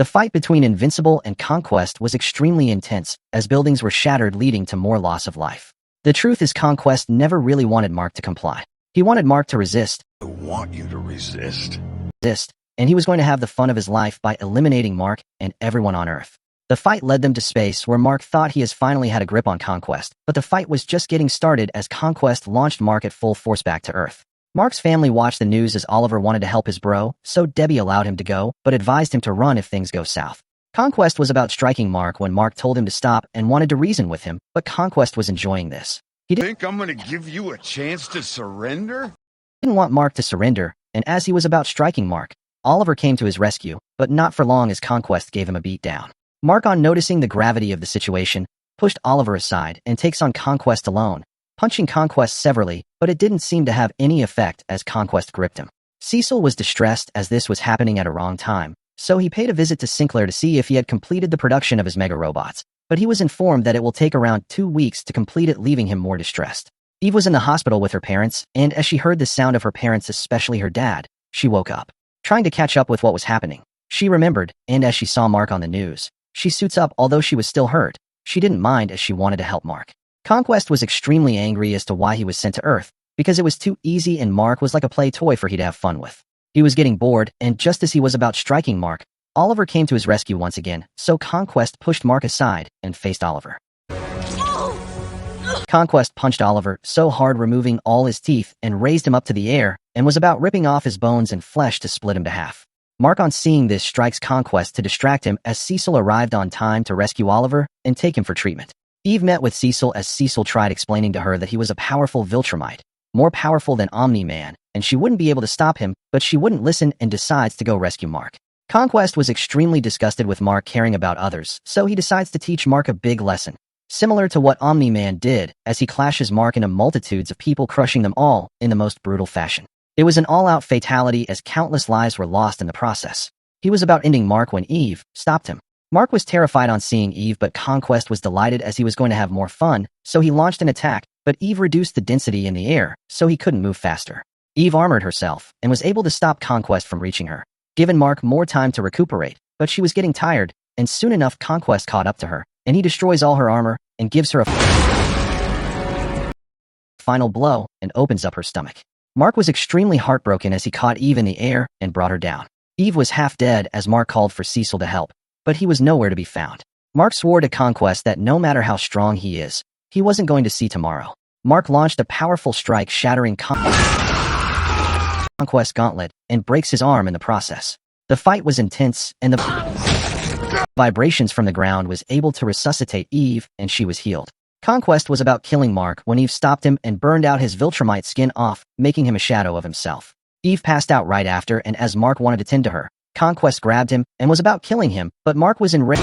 The fight between Invincible and Conquest was extremely intense, as buildings were shattered leading to more loss of life. The truth is Conquest never really wanted Mark to comply. He wanted Mark to resist. I want you to resist. And he was going to have the fun of his life by eliminating Mark and everyone on Earth. The fight led them to space, where Mark thought he has finally had a grip on Conquest, but the fight was just getting started as Conquest launched Mark at full force back to Earth. Mark's family watched the news as Oliver wanted to help his bro, so Debbie allowed him to go, but advised him to run if things go south. Conquest was about striking Mark when Mark told him to stop and wanted to reason with him, but Conquest was enjoying this. He Think I'm gonna give you a chance to surrender? didn't want Mark to surrender, and as he was about striking Mark, Oliver came to his rescue, but not for long as Conquest gave him a beat down. Mark, on noticing the gravity of the situation, pushed Oliver aside and takes on Conquest alone, punching Conquest severely, but it didn't seem to have any effect as Conquest gripped him. Cecil was distressed as this was happening at a wrong time, so he paid a visit to Sinclair to see if he had completed the production of his mega robots, but he was informed that it will take around 2 weeks to complete it, leaving him more distressed. Eve was in the hospital with her parents, and as she heard the sound of her parents, especially her dad, she woke up. Trying to catch up with what was happening, she remembered, and as she saw Mark on the news, she suits up. Although she was still hurt, she didn't mind as she wanted to help Mark. Conquest was extremely angry as to why he was sent to Earth, because it was too easy and Mark was like a play toy for he to have fun with. He was getting bored, and just as he was about striking Mark, Oliver came to his rescue once again, so Conquest pushed Mark aside and faced Oliver. Conquest punched Oliver so hard, removing all his teeth, and raised him up to the air, and was about ripping off his bones and flesh to split him to half. Mark, on seeing this, strikes Conquest to distract him as Cecil arrived on time to rescue Oliver and take him for treatment. Eve met with Cecil as Cecil tried explaining to her that he was a powerful Viltrumite, more powerful than Omni-Man, and she wouldn't be able to stop him, but she wouldn't listen and decides to go rescue Mark. Conquest was extremely disgusted with Mark caring about others, so he decides to teach Mark a big lesson, similar to what Omni-Man did, as he clashes Mark into multitudes of people, crushing them all in the most brutal fashion. It was an all-out fatality as countless lives were lost in the process. He was about ending Mark when Eve stopped him. Mark was terrified on seeing Eve, but Conquest was delighted as he was going to have more fun, so he launched an attack, but Eve reduced the density in the air, so he couldn't move faster. Eve armored herself and was able to stop Conquest from reaching her, giving Mark more time to recuperate, but she was getting tired, and soon enough Conquest caught up to her, and he destroys all her armor and gives her a final blow and opens up her stomach. Mark was extremely heartbroken as he caught Eve in the air and brought her down. Eve was half dead as Mark called for Cecil to help, but he was nowhere to be found. Mark swore to Conquest that no matter how strong he is, he wasn't going to see tomorrow. Mark launched a powerful strike, shattering Conquest's gauntlet and breaks his arm in the process. The fight was intense, and the vibrations from the ground was able to resuscitate Eve, and she was healed. Conquest was about killing Mark when Eve stopped him and burned out his Viltrumite skin off, making him a shadow of himself. Eve passed out right after, and as Mark wanted to tend to her, Conquest grabbed him and was about killing him, but Mark was enraged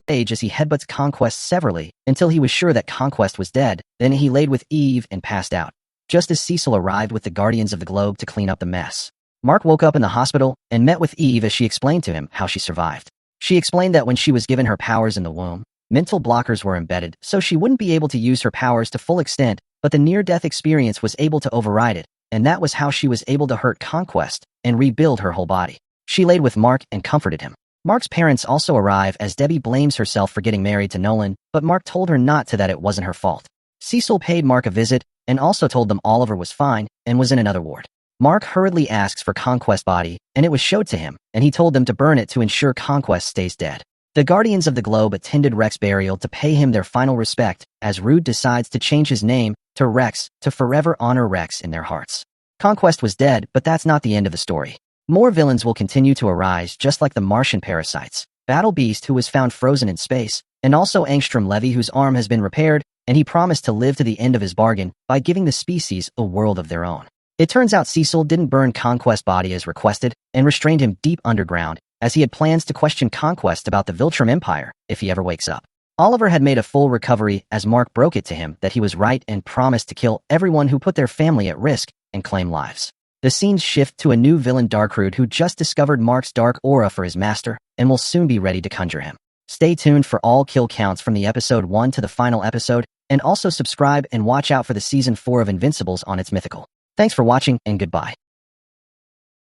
as he headbutts Conquest severely until he was sure that Conquest was dead. Then he laid with Eve and passed out, just as Cecil arrived with the Guardians of the Globe to clean up the mess. Mark woke up in the hospital and met with Eve as she explained to him how she survived. She explained that when she was given her powers in the womb, mental blockers were embedded, so she wouldn't be able to use her powers to full extent, but the near-death experience was able to override it, and that was how she was able to hurt Conquest and rebuild her whole body. She laid with Mark and comforted him. Mark's parents also arrive as Debbie blames herself for getting married to Nolan, but Mark told her not to, that it wasn't her fault. Cecil paid Mark a visit and also told them Oliver was fine and was in another ward. Mark hurriedly asks for Conquest's body, and it was showed to him, and he told them to burn it to ensure Conquest stays dead. The Guardians of the Globe attended Rex's burial to pay him their final respect, as Rude decides to change his name to Rex to forever honor Rex in their hearts. Conquest was dead, but that's not the end of the story. More villains will continue to arise, just like the Martian parasites, Battle Beast, who was found frozen in space, and also Angstrom Levy, whose arm has been repaired, and he promised to live to the end of his bargain by giving the species a world of their own. It turns out Cecil didn't burn Conquest's body as requested and restrained him deep underground, as he had plans to question Conquest about the Viltrum Empire if he ever wakes up. Oliver had made a full recovery as Mark broke it to him that he was right and promised to kill everyone who put their family at risk and claim lives. The scenes shift to a new villain, Darkroot, who just discovered Mark's dark aura for his master and will soon be ready to conjure him. Stay tuned for all kill counts from the episode 1 to the final episode, and also subscribe and watch out for the season 4 of Invincibles on its Mythical. Thanks for watching, and goodbye.